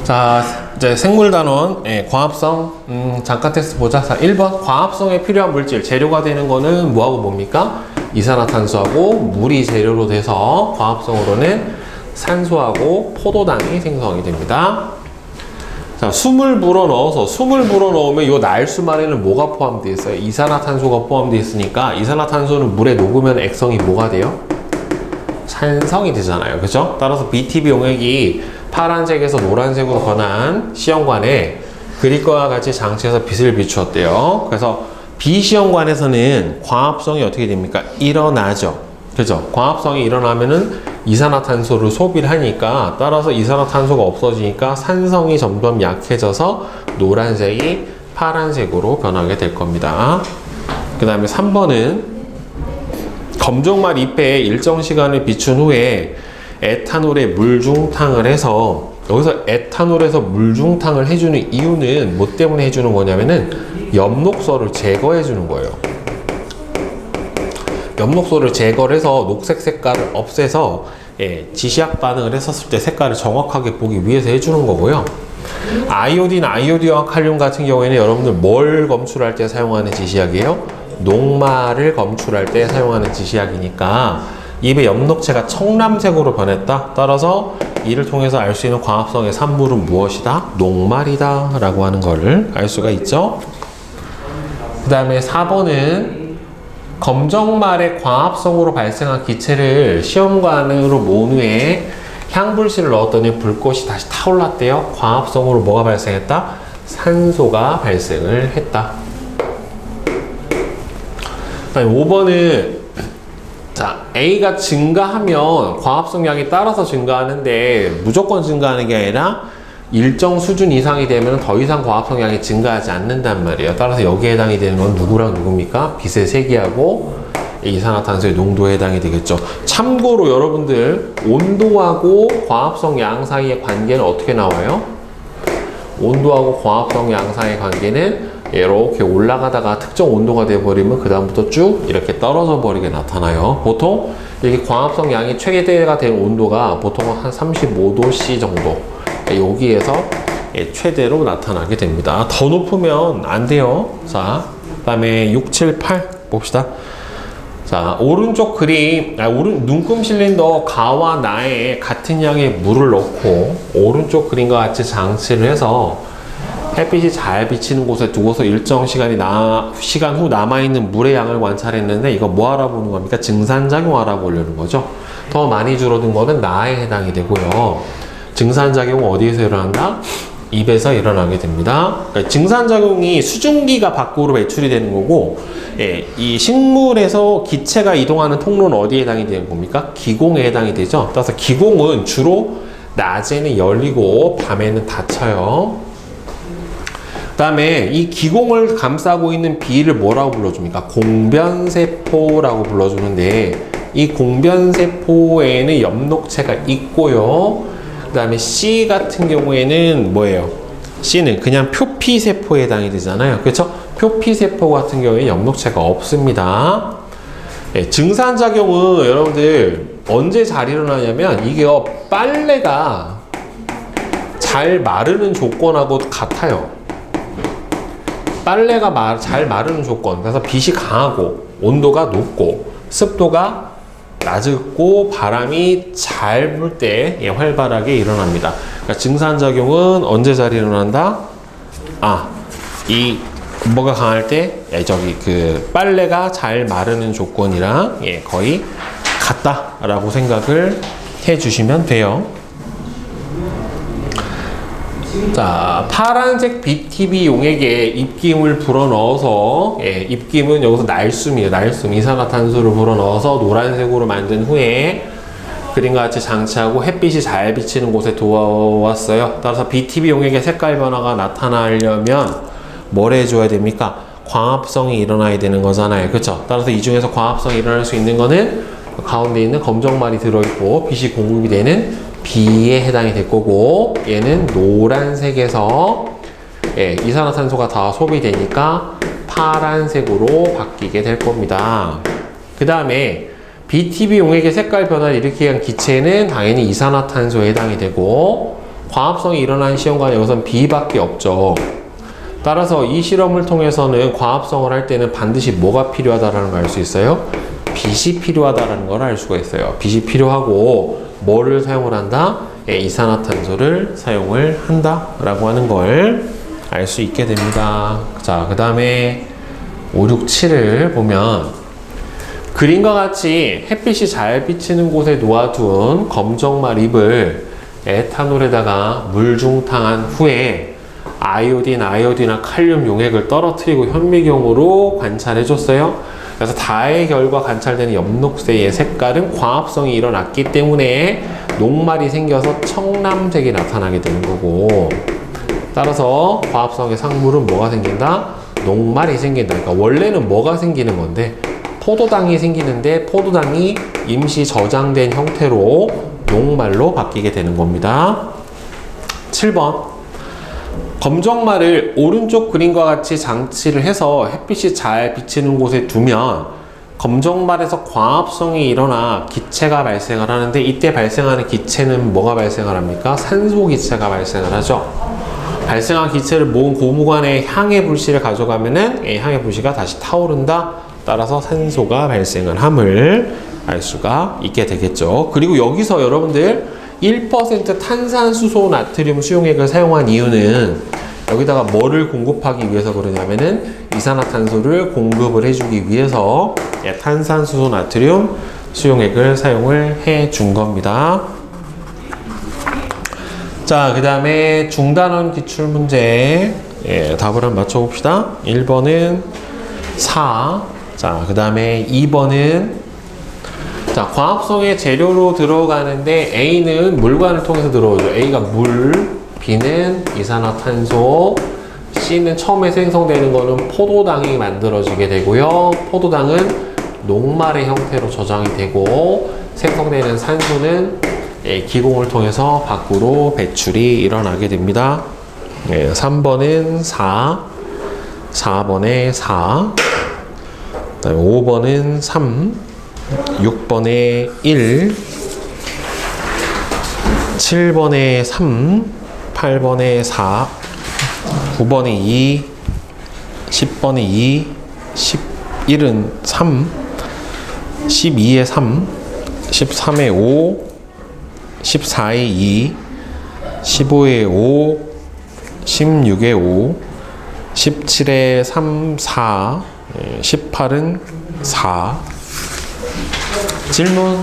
자, 이제 생물단원, 광합성, 잠깐 테스트 보자. 자, 1번. 광합성에 필요한 물질, 재료가 되는 거는 뭐하고 뭡니까? 이산화탄소하고 물이 재료로 돼서 광합성으로는 산소하고 포도당이 생성이 됩니다. 자, 숨을 불어넣으면 이 날수만에는 뭐가 포함되어 있어요? 이산화탄소가 포함되어 있으니까 이산화탄소는 물에 녹으면 액성이 뭐가 돼요? 산성이 되잖아요. 그죠? 따라서 BTB 용액이 파란색에서 노란색으로 변한 시험관에 그릴 것과 같이 장치에서 빛을 비추었대요. 그래서 비시험관에서는 광합성이 어떻게 됩니까? 일어나죠. 그죠? 광합성이 일어나면은 이산화탄소를 소비를 하니까 따라서 이산화탄소가 없어지니까 산성이 점점 약해져서 노란색이 파란색으로 변하게 될 겁니다. 그 다음에 3번은 검정말 잎에 일정 시간을 비춘 후에 에탄올에 물중탕을 해서 여기서 에탄올에서 물중탕을 해주는 이유는 뭐 때문에 해주는 거냐면은 엽록소를 제거해 주는 거예요. 엽록소를 제거를 해서 녹색 색깔을 없애서 지시약 반응을 했었을 때 색깔을 정확하게 보기 위해서 해주는 거고요. 아이오딘과 칼륨 같은 경우에는 여러분들 뭘 검출할 때 사용하는 지시약이에요? 녹말을 검출할 때 사용하는 지시약이니까 잎의 엽록체가 청람색으로 변했다. 따라서 이를 통해서 알 수 있는 광합성의 산물은 무엇이다? 녹말이다 라고 하는 거를 알 수가 있죠. 그 다음에 4번은 검정말의 광합성으로 발생한 기체를 시험관으로 모은 후에 향불실을 넣었더니 불꽃이 다시 타올랐대요. 광합성으로 뭐가 발생했다? 산소가 발생을 했다. 그 다음에 5번은 자, A가 증가하면 광합성량이 따라서 증가하는데 무조건 증가하는 게 아니라 일정 수준 이상이 되면 더 이상 광합성량이 증가하지 않는단 말이에요. 따라서 여기에 해당이 되는 건 누구랑 누굽니까? 빛의 세기하고 이산화탄소의 농도에 해당이 되겠죠. 참고로 여러분들 온도하고 광합성량 사이의 관계는 어떻게 나와요? 온도하고 광합성량 사이의 관계는 이렇게 올라가다가 특정 온도가 돼버리면 그 다음부터 쭉 이렇게 떨어져 버리게 나타나요. 보통 이렇게 광합성 양이 최대가 된 온도가 보통 한 35°C 정도, 여기에서 최대로 나타나게 됩니다. 더 높으면 안 돼요. 자, 그 다음에 6, 7, 8 봅시다. 자, 오른쪽 그림, 눈금 실린더 가와 나에 같은 양의 물을 넣고 오른쪽 그림과 같이 장치를 해서 햇빛이 잘 비치는 곳에 두고서 일정 시간 후 남아있는 물의 양을 관찰했는데 이거 뭐 알아보는 겁니까? 증산작용 알아보려는 거죠. 더 많이 줄어든 거는 나에 해당이 되고요. 증산작용은 어디에서 일어난다? 입에서 일어나게 됩니다. 그러니까 증산작용이 수증기가 밖으로 배출이 되는 거고, 이 식물에서 기체가 이동하는 통로는 어디에 해당이 되는 겁니까? 기공에 해당이 되죠. 따라서 기공은 주로 낮에는 열리고 밤에는 닫혀요. 그 다음에 이 기공을 감싸고 있는 B를 뭐라고 불러줍니까? 공변세포라고 불러주는데 이 공변세포에는 엽록체가 있고요. 그 다음에 C 같은 경우에는 뭐예요? C는 그냥 표피세포에 해당이 되잖아요. 그렇죠? 표피세포 같은 경우에 엽록체가 없습니다. 증산작용은 여러분들 언제 잘 일어나냐면 이게 빨래가 잘 마르는 조건하고 같아요. 빨래가 잘 마르는 조건, 그래서 빛이 강하고 온도가 높고 습도가 낮고 바람이 잘 불 때 활발하게 일어납니다. 그러니까 증산작용은 언제 잘 일어난다? 뭐가 강할 때 그 빨래가 잘 마르는 조건이랑 거의 같다라고 생각을 해주시면 돼요. 자, 파란색 BTB 용액에 입김을 불어넣어서, 입김은 여기서 날숨이에요. 날숨. 이산화탄소를 불어넣어서 노란색으로 만든 후에 그림과 같이 장치하고 햇빛이 잘 비치는 곳에 두어왔어요. 따라서 BTB 용액의 색깔 변화가 나타나려면 뭘 해줘야 됩니까? 광합성이 일어나야 되는 거잖아요. 그쵸? 따라서 이 중에서 광합성이 일어날 수 있는 거는 가운데 있는 검정말이 들어있고 빛이 공급이 되는 B에 해당이 될 거고, 얘는 노란색에서 이산화탄소가 다 소비되니까 파란색으로 바뀌게 될 겁니다. 그 다음에 BTB 용액의 색깔 변화를 일으키게 한 기체는 당연히 이산화탄소에 해당이 되고, 과합성이 일어나는 시험관은 여기선 B밖에 없죠. 따라서 이 실험을 통해서는 과합성을 할 때는 반드시 뭐가 필요하다라는 걸 알 수 있어요? 빛이 필요하다라는 걸 알 수가 있어요. 빛이 필요하고 뭐를 사용을 한다? 이산화탄소를 사용을 한다라고 하는 걸 알 수 있게 됩니다. 자, 그 다음에 5, 6, 7을 보면 그림과 같이 햇빛이 잘 비치는 곳에 놓아둔 검정말 잎을 에탄올에다가 물중탕한 후에 아이오딘이나 칼륨 용액을 떨어뜨리고 현미경으로 관찰해줬어요. 그래서 다의 결과 관찰되는 엽록새의 색깔은 과합성이 일어났기 때문에 녹말이 생겨서 청람색이 나타나게 되는 거고, 따라서 과합성의 상물은 뭐가 생긴다? 녹말이 생긴다. 그러니까 원래는 뭐가 생기는 건데 포도당이 생기는데 포도당이 임시 저장된 형태로 녹말로 바뀌게 되는 겁니다. 7번 검정말을 오른쪽 그림과 같이 장치를 해서 햇빛이 잘 비치는 곳에 두면 검정말에서 과합성이 일어나 기체가 발생을 하는데, 이때 발생하는 기체는 뭐가 발생을 합니까? 산소 기체가 발생을 하죠. 발생한 기체를 모은 고무관에 향의 불씨를 가져가면은 향의 불씨가 다시 타오른다. 따라서 산소가 발생을 함을 알 수가 있게 되겠죠. 그리고 여기서 여러분들 1% 탄산수소 나트륨 수용액을 사용한 이유는 여기다가 뭐를 공급하기 위해서 그러냐면은 이산화탄소를 공급을 해주기 위해서 탄산수소 나트륨 수용액을 사용을 해 준 겁니다. 자, 그 다음에 중단원 기출문제 답을 한번 맞춰봅시다. 1번은 4. 자, 그 다음에 2번은 자, 과합성의 재료로 들어가는데 A는 물관을 통해서 들어오죠. A가 물, B는 이산화탄소, C는 처음에 생성되는 거는 포도당이 만들어지게 되고요. 포도당은 녹말의 형태로 저장이 되고 생성되는 산소는 기공을 통해서 밖으로 배출이 일어나게 됩니다. 3번은 4, 4번에 4, 그다음에 5번은 3, 6번에 1, 7번에 3, 8번에 4, 9번에 2, 10번에 2, 11은 3, 12에 3, 13에 5, 14에 2, 15에 5, 16에 5, 17에 3, 4, 18은 4. 질문?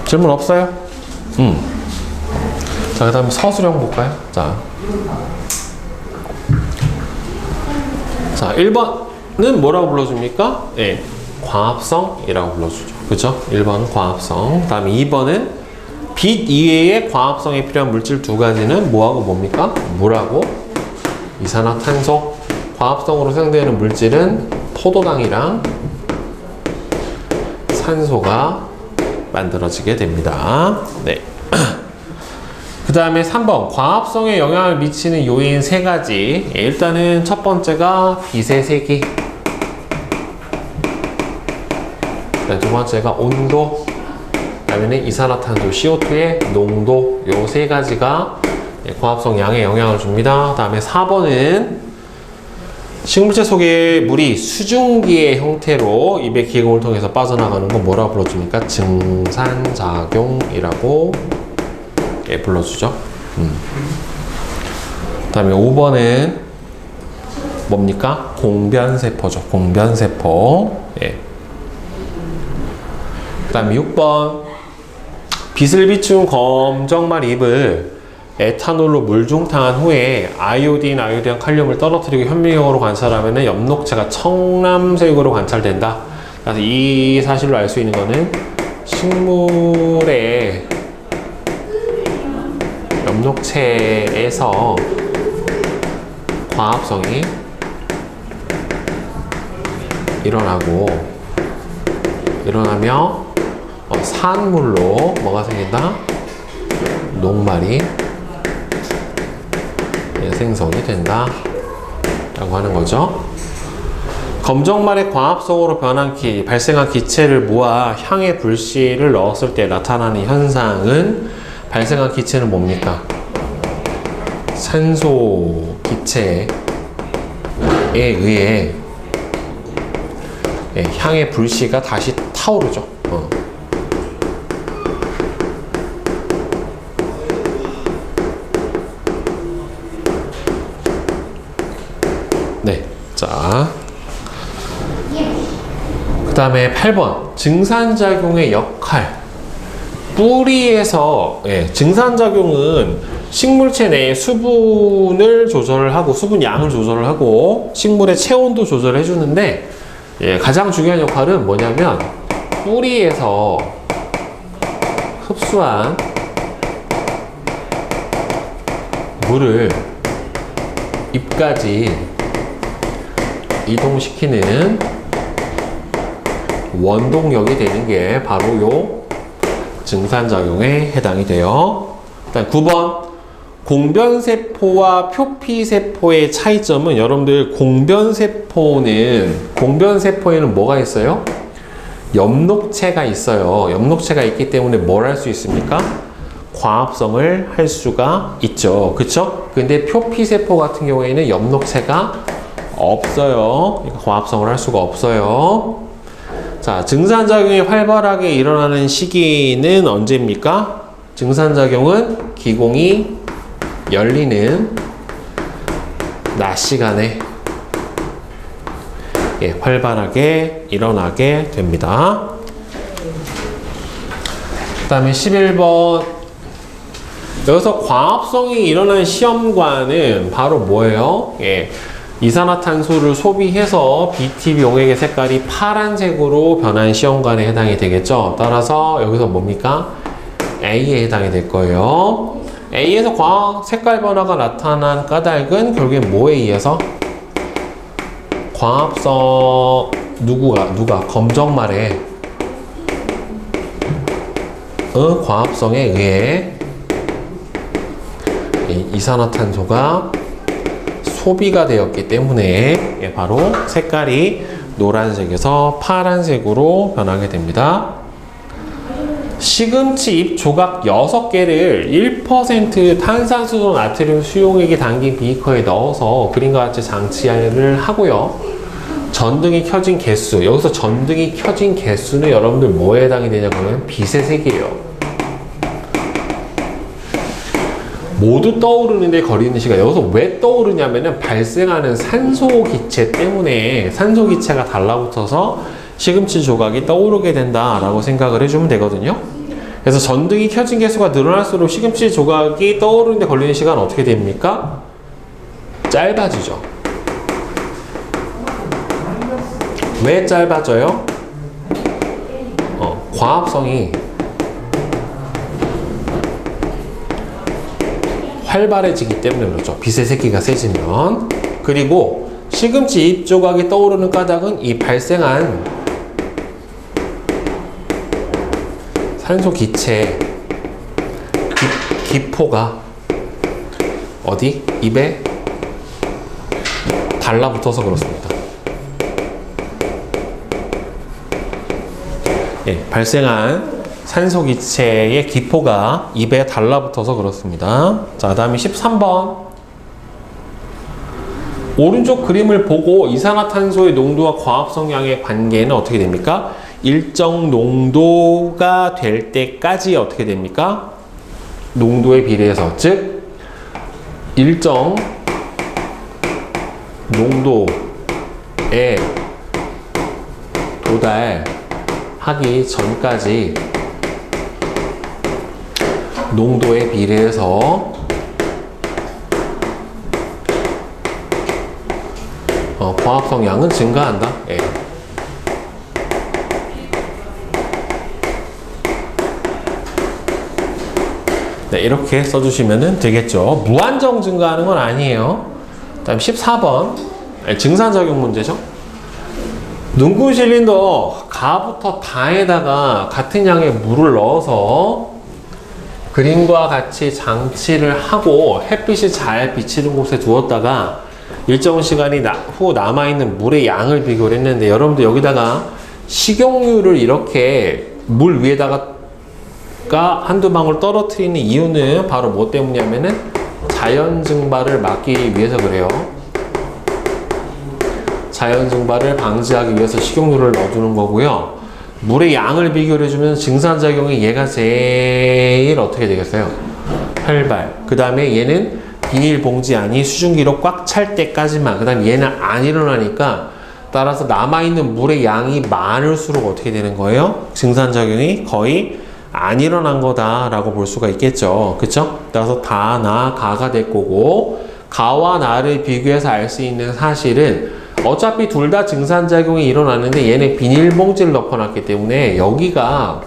질문 없어요? 자, 그 다음에 서술형 볼까요? 자, 1번은 뭐라고 불러줍니까? 과합성이라고 불러주죠. 그죠? 1번은 과합성. 그 다음에 2번은 빛 이외에 과합성에 필요한 물질 두 가지는 뭐하고 뭡니까? 물하고 이산화탄소. 과합성으로 생성되는 물질은 포도당이랑 산소가 만들어지게 됩니다. 네. 그 다음에 3번 과합성에 영향을 미치는 요인 3가지. 일단은 첫 번째가 빛의 세기, 두 번째가 온도, 그 다음에는 이산화탄소 CO2의 농도, 요 3가지가 과합성 양에 영향을 줍니다. 그 다음에 4번은 식물체 속에 물이 수증기의 형태로 입의 기공을 통해서 빠져나가는 건 뭐라고 불러줍니까? 증산작용이라고 불러주죠. 그 다음에 5번은 뭡니까? 공변세포죠. 공변세포. 그 다음에 6번 빛을 비춘 검정말 잎을 에탄올로 물중탕한 후에 아이오딘, 칼륨을 떨어뜨리고 현미경으로 관찰하면 엽록체가 청람색으로 관찰된다. 그래서 이 사실로 알 수 있는 거는 식물의 엽록체에서 과합성이 일어나며 산물로 뭐가 생긴다? 녹말이 생성이 된다 라고 하는 거죠. 검정말의 광합성으로 변한 발생한 기체를 모아 향의 불씨를 넣었을 때 나타나는 현상은 발생한 기체는 뭡니까? 산소 기체에 의해 향의 불씨가 다시 타오르죠. 네, 자. 그 다음에 8번 증산작용의 역할. 뿌리에서 증산작용은 식물체 내에 수분을 조절을 하고 수분 양을 조절을 하고 식물의 체온도 조절해 주는데 가장 중요한 역할은 뭐냐면 뿌리에서 흡수한 물을 잎까지 이동시키는 원동력이 되는 게 바로 요 증산작용에 해당이 돼요. 일단 9번 공변세포와 표피세포의 차이점은 여러분들 공변세포에는 뭐가 있어요? 엽록체가 있어요. 엽록체가 있기 때문에 뭘 할 수 있습니까? 광합성을 할 수가 있죠. 그쵸? 근데 표피세포 같은 경우에는 엽록체가 없어요. 광합성을 할 수가 없어요. 자, 증산작용이 활발하게 일어나는 시기는 언제입니까? 증산작용은 기공이 열리는 낮 시간에 활발하게 일어나게 됩니다. 그 다음에 11번 여기서 광합성이 일어나는 시험관은 바로 뭐예요? 이산화탄소를 소비해서 BTB 용액의 색깔이 파란색으로 변한 시험관에 해당이 되겠죠. 따라서 여기서 뭡니까? A에 해당이 될 거예요. A에서 광학 색깔 변화가 나타난 까닭은 결국에 뭐에 의해서? 광합성 누가 검정말에 광합성에 의해 이산화탄소가 소비가 되었기 때문에 바로 색깔이 노란색에서 파란색으로 변하게 됩니다. 시금치 잎 조각 6개를 1% 탄산수소 나트륨 수용액이 담긴 비커에 넣어서 그림과 같이 장치를 하고요. 전등이 켜진 개수, 여기서 전등이 켜진 개수는 여러분들 뭐에 해당이 되냐고요? 빛의 색이에요. 모두 떠오르는데 걸리는 시간. 여기서 왜 떠오르냐면은 발생하는 산소 기체 때문에 산소 기체가 달라붙어서 시금치 조각이 떠오르게 된다라고 생각을 해주면 되거든요. 그래서 전등이 켜진 개수가 늘어날수록 시금치 조각이 떠오르는데 걸리는 시간은 어떻게 됩니까? 짧아지죠. 왜 짧아져요? 광합성이 활발해지기 때문에 그렇죠. 빛의 새끼가 세지면. 그리고 시금치 잎 조각이 떠오르는 까닭은 이 발생한 산소 기체 기포가 어디? 잎에 달라붙어서 그렇습니다. 발생한 산소 기체의 기포가 입에 달라붙어서 그렇습니다. 자, 다음에 13번. 오른쪽 그림을 보고 이산화탄소의 농도와 광합성량의 관계는 어떻게 됩니까? 일정 농도가 될 때까지 어떻게 됩니까? 농도에 비례해서, 즉 일정 농도에 도달하기 전까지 농도에 비례해서 광합성량은 증가한다. 네, 이렇게 써주시면 되겠죠. 무한정 증가하는 건 아니에요. 다음 14번 증산작용 문제죠. 눈금 실린더 가부터 다에다가 같은 양의 물을 넣어서 그림과 같이 장치를 하고 햇빛이 잘 비치는 곳에 두었다가 일정 시간이 후 남아있는 물의 양을 비교를 했는데, 여러분들 여기다가 식용유를 이렇게 물 위에다가 한두 방울 떨어뜨리는 이유는 바로 뭐 때문이냐면은 자연 증발을 막기 위해서 그래요. 자연 증발을 방지하기 위해서 식용유를 넣어주는 거고요. 물의 양을 비교를 해주면 증산작용이 얘가 제일 어떻게 되겠어요? 활발. 그 다음에 얘는 비닐봉지 안이 수증기로 꽉 찰 때까지만. 그 다음에 얘는 안 일어나니까, 따라서 남아있는 물의 양이 많을수록 어떻게 되는 거예요? 증산작용이 거의 안 일어난 거다라고 볼 수가 있겠죠. 그쵸? 따라서 다, 나, 가가 될 거고, 가와 나를 비교해서 알 수 있는 사실은 어차피 둘 다 증산작용이 일어나는데 얘는 비닐봉지를 덮어놨기 때문에 여기가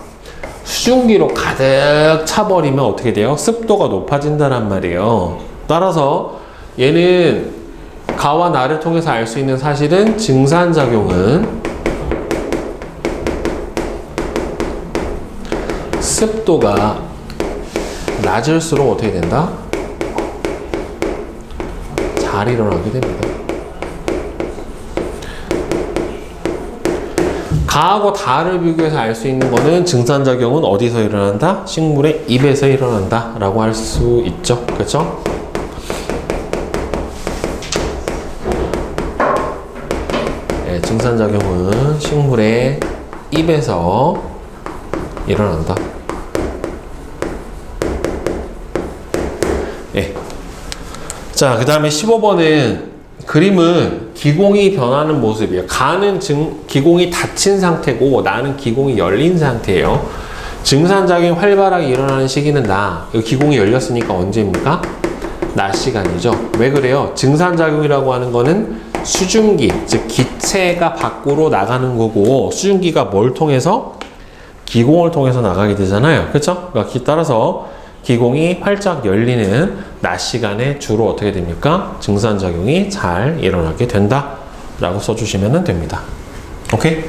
수증기로 가득 차버리면 어떻게 돼요? 습도가 높아진다란 말이에요. 따라서 얘는 가와 나를 통해서 알 수 있는 사실은 증산작용은 습도가 낮을수록 어떻게 된다? 잘 일어나게 됩니다. 가하고 다를 비교해서 알 수 있는 거는 증산작용은 어디서 일어난다? 식물의 잎에서 일어난다 라고 할 수 있죠. 그렇죠? 네, 증산작용은 식물의 잎에서 일어난다. 네. 자, 그 다음에 15번은 그림은 기공이 변하는 모습이에요. 가는 기공이 닫힌 상태고 나는 기공이 열린 상태예요. 증산작용이 활발하게 일어나는 시기는 나. 기공이 열렸으니까 언제입니까? 낮 시간이죠. 왜 그래요? 증산작용이라고 하는 거는 수증기, 즉 기체가 밖으로 나가는 거고, 수증기가 뭘 통해서? 기공을 통해서 나가게 되잖아요. 그렇죠? 그러니까 따라서 기공이 활짝 열리는 낮 시간에 주로 어떻게 됩니까? 증산작용이 잘 일어나게 된다 라고 써주시면 됩니다. 오케이?